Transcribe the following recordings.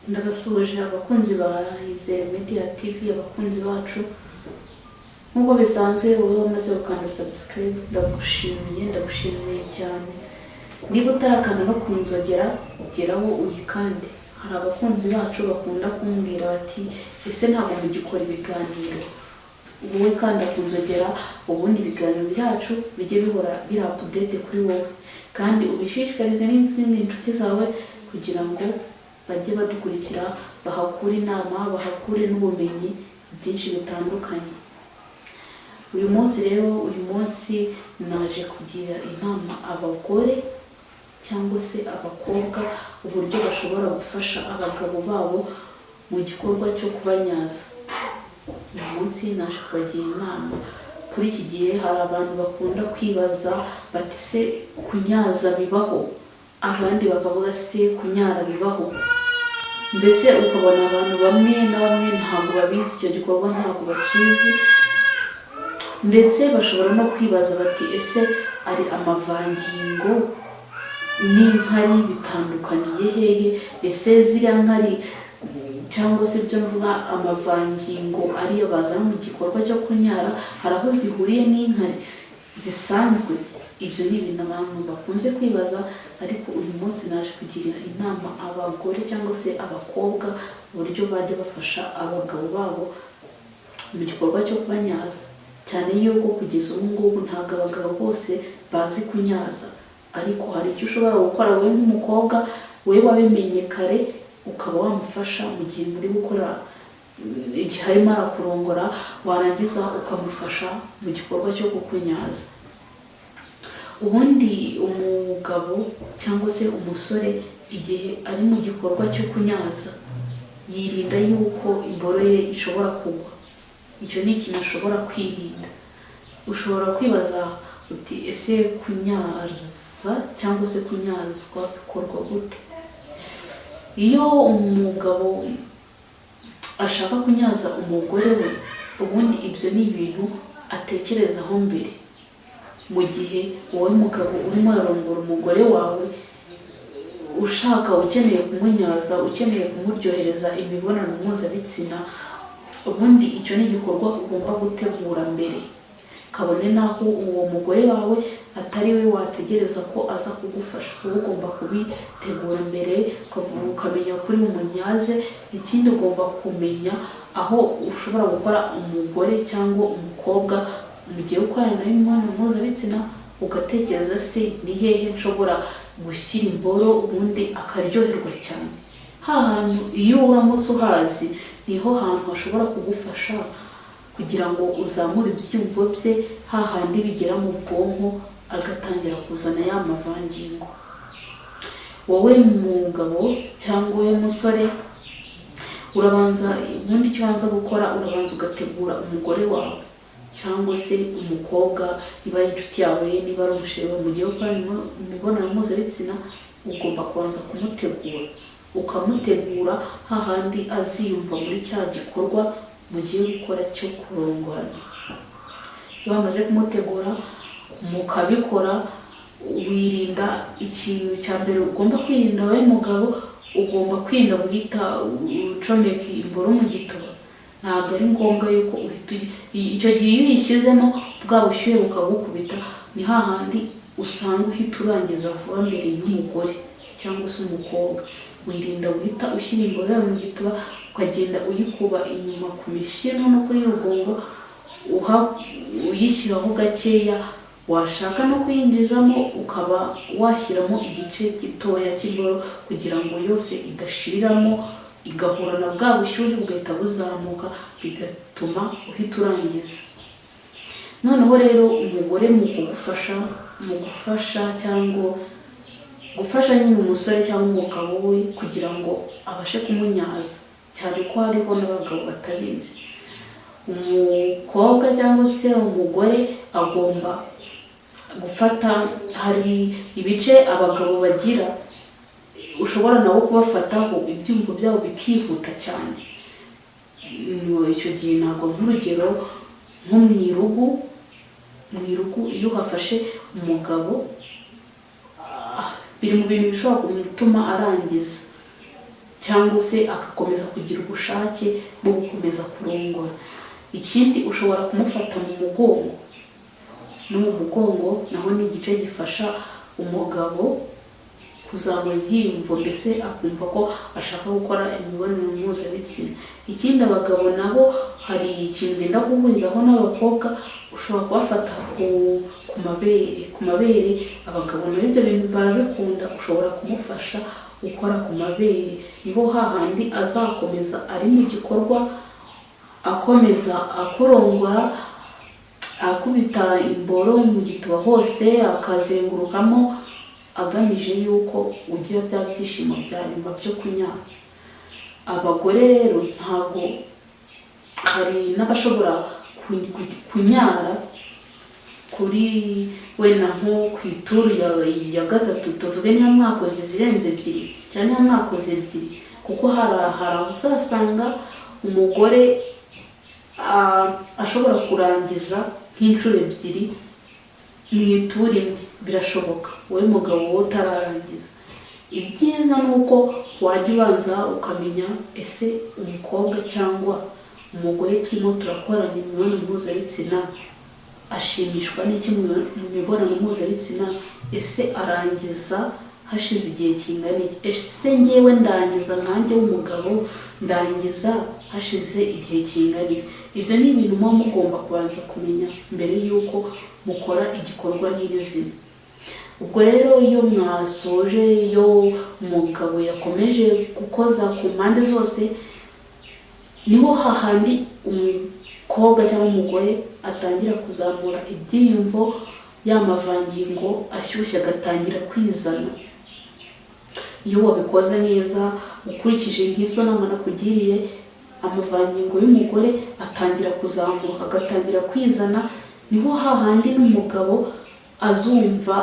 Ndabasuhuje abakunzi ba Izere Media TV, abakunzi bacu. Nk'uko bisanzwe wowe wamaze gukanda subscribe, ndagushimiye cyane. Niba utarakanda no kunzogera, geraho uyikande. Hari abakunzi bacu bakunda kumbwira bati ese ntabwo mugikora ibiganiro. Wowe kanda kunzogera, ubundi ibiganiro byacu bijye bihora biri update kuri wowe, kandi ubishishikarize n'izindi inshuti zawe kugira ngo bajye badukurikira, bahakure inama, bahakure n'ubumenyi byinshi bitandukanye. Uyu munsi naje kugira inama abagore cyangwa se abakobwa uburyo bashobora gufasha abagabo babo mu gikorwa cyo kubanyaza. Uyu munsi naje kubagira inama. Kuri iki gihe hari abantu bakunda kwibaza bati se kunyaza bibaho? Abandi bakavuga se kunyara bibaho? Mbese ukabona abantu bamwe na bamwe ntabwo babizi icyo gikorwa, ntabwo bakizi, ndetse bashobora no kwibaza bati ese ari amavangingo n'inkari bitandukaniye hehe? Ese ziriya nkari cyangwa se ibyo mvuga amavangingo ariyo bazana mu gikorwa cyo kunyara hari aho zihuriye n'inkari zisanzwe? Ibyo ni ibintu abantu bakunze kwibaza, ariko uyu munsi naje kugira inama abagore cyangwa se abakobwa uburyo bajya bafasha abagabo babo mu gikorwa cyo kubanyaza. Cyane yuko kugeza ubu ngubu ntabwo abagabo bose bazi kunyaza, ariko hari icyo ushobora gukora wowe nk'umukobwa, wowe wabimenye kare, ukaba wamufasha mu gihe muri gukora, igihe arimo arakurongora, warangiza ukamufasha mu gikorwa cyo kukunyaza. Ubundi umugabo cyangwa se umusore igihe ari mu gikorwa cyo kunyaza yirinda yuko imboro ye ishobora kugwa. Icyo ni ikintu ashobora kwirinda. Ushobora kwibaza uti ese kunyaza cyangwa se kunyazwa bikorwa gute? Iyo umugabo ashaka kunyaza umugore we, ubundi ibyo ni ibintu atekerezaho mbere. Mu gihe wowe mugabo urimo urarongora umugore wawe, ushaka, ukeneye kumunyaza, ukeneye kumuryohereza imibonano mpuzabitsina, ubundi icyo ni igikorwa ugomba gutegura mbere. Kabone naho uwo mugore wawe atari we wategereza ko aza kugufasha, wowe ugomba kubitegura mbere, ukamenya kuri umunyaze. Ikindi ugomba kumenya aho ushobora gukora umugore cyangwa umukobwa mu gihe ukorana n'imibonano mpuzabitsina, ugatekereza se ni hehe nshobora gushyira imboro ubundi akaryoherwa cyane. Hantu iyo uramutse uhazi, niho hantu hashobora kugufasha kugira ngo uzamure ibyiyumvo bye, hahandi bigera mu bwonko agatangira kuzana ya mavangingo. Wowe mugabo cyangwa wowe musore, urabanza, ubundi icyo ubanza gukora, urabanza ugategura umugore wawe cyangwa se umukobwa, niba ari inshuti yawe, niba ari umusheri wawe, mu gihe ukora imibonano mpuzabitsina, ugomba kubanza kumutegura, ukamutegura hahandi aziyumva muri cya gikorwa mugiye gukora cyo kurongorana. Iyo wamaze kumutegura mukabikora, wirinda, ikintu cya mbere ugomba kwirinda wowe mugabo, ugomba kwirinda guhita ucomeka imboro mu gituba. Ntabwo ari ngombwa yuko uhita icyo gihe iyo uyishyizemo bwa bushyuhe bukagukubita, ni hahandi usanga uhita urangiza vuba mbere y'umugore cyangwa se umukobwa. Wirinda guhita ushyira imboro yawe mu gituba ukagenda uyikuba inyuma ku mishino no kuri rugongo, uyishyiraho gakeya. Washaka no kuyinjizamo ukaba washyiramo igice gitoya cy'imboro kugira ngo yose idashiriramo, igahura na bwa bushyuhe bugahita buzamuka, bigatuma uhita urangiza. Noneho rero umugore mu gufasha cyangwa gufasha nyine umusore cyangwa umugabo we kugira ngo abashe kumunyaza, cyane ko hariho n'abagabo batabizi. Umukobwa cyangwa se umugore agomba gufata, hari ibice abagabo bagira ushobora nabo kubafataho ibyiyumvo byabo bikihuta cyane. Icyo gihe ntabwo, nk'urugero nko mu irugu iyo uhafashe umugabo, biri mu bintu bishobora gutuma arangiza. cyangwa se agakomeza kugira ubushake bwo gukomeza kurongora. Ikindi ushobora kumufata mu mugongo, no mu mugongo naho ni igice gifasha umugabo kuzamura ibyiyumvo, mbese akumva ko ashaka gukora imibonano mpuzabitsina. Ikindi abagabo nabo hari ikintu benda guhuriraho n'abakobwa, ushobora kubafata ku mabere. Abagabo nabo ibyo bintu barabikunda, ushobora kumufasha gukora ku mabere, niho hahandi azakomeza ari mu gikorwa akomeza akurongora, akubita imboro mu gituba hose, akazengurukamo agamije yuko ugira bya byishimo bya nyuma byo kunyara. Abagore rero ntabwo, hari n'abashobora kunyara kuri wenda nko ku ituru ya gatatu, tuvuge niba mwakoze zirenze ebyiri cyane, niba mwakoze ebyiri, kuko hari aho uzasanga umugore ashobora kurangiza nk'inshuro ebyiri mu ituru imwe, birashoboka wowe mugabo wowe utararangiza. Ibyiza ni uko wajya ubanza ukamenya ese umukobwa cyangwa umugore turimo turakorana imibonano mpuzabitsina ashimishwa n'iki mu mibonano mpuzabitsina, ese arangiza hashize igihe kingana iki, ese ngewe ndangiza nkanjye w'umugabo ndangiza hashize igihe kingana iki. Ibyo ni ibintu muba mugomba kubanza kumenya mbere y'uko mukora igikorwa nyirizina. Ubwo rero iyo mwasoje, iyo umugabo yakomeje gukoza ku mpande zose, niho hahandi umukobwa cyangwa umugore atangira kuzamura ibyiyumvo, y'amavangingo ashyushye agatangira kwizana. Iyo wabikoze neza ukurikije nk'izo nama nakugiriye, amavangingo y'umugore atangira kuzamuka agatangira kwizana, niho hahandi n'umugabo azumva,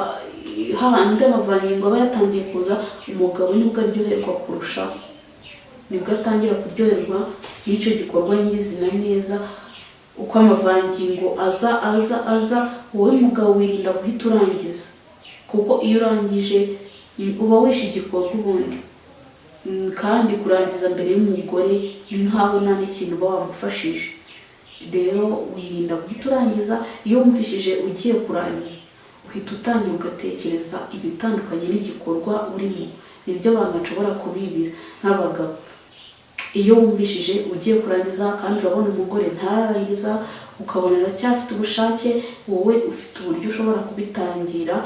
hahandi amavangingo aba yatangiye kuza, umugabo nibwo aryoherwa kurushaho, nibwo atangira kuryoherwa n'icyo gikorwa nyirizina neza. Uko amavangingo aza, wowe mugabo wirinda guhita urangiza, kuko iyo urangije uba wishe igikorwa ubundi, kandi kurangiza mbere y'umugore ni nkaho nta n'ikintu uba wamufashije. Rero wirinda guhita urangiza, iyo wumvishije ugiye kurangiza uhita utangira ugatekereza ibitandukanye n'igikorwa urimo. Niryo banga nshobora kubibira nk'abagabo. Iyo wumvishije ugiye kurangiza kandi urabona umugore ntararangiza, ukabona aracyafite ubushake, wowe ufite uburyo ushobora kubitangira.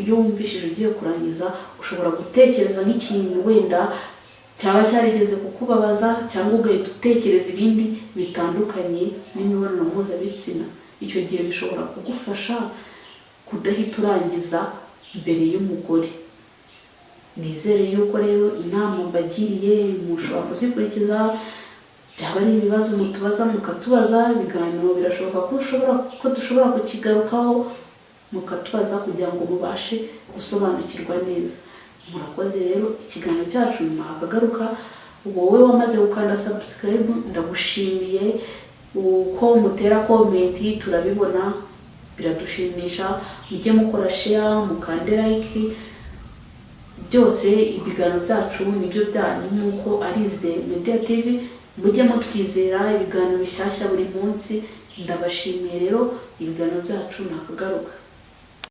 Iyo wumvishije ugiye kurangiza, ushobora gutekereza nk'ikintu wenda cyaba cyarigeze kukubabaza, cyangwa ugahita utekereza ibindi bitandukanye n'imibonano mpuzabitsina. Icyo gihe bishobora kugufasha kudahita urangiza mbere y'umugore. Nizere yuko rero inama mbagiriye mushobora kuzikurikiza. Byaba ari ibibazo mutubaza mukatubaza, ibiganiro birashoboka ko dushobora kukigarukaho mukatubaza kugira ngo mubashe gusobanukirwa neza. Murakoze rero, ikiganiro cyacu nakagaruka. Wowe wamaze gukanda subscribe ndagushimiye, uko mutera comment turabibona biradushimisha. Mujye mukora share, mukande like, byose ibiganiro byacu nibyo byanyu nk'uko Arize Media TV. Mujye mutwizera ibiganiro bishyashya buri munsi. Ndabashimiye rero, ibiganiro byacu nakagaruka.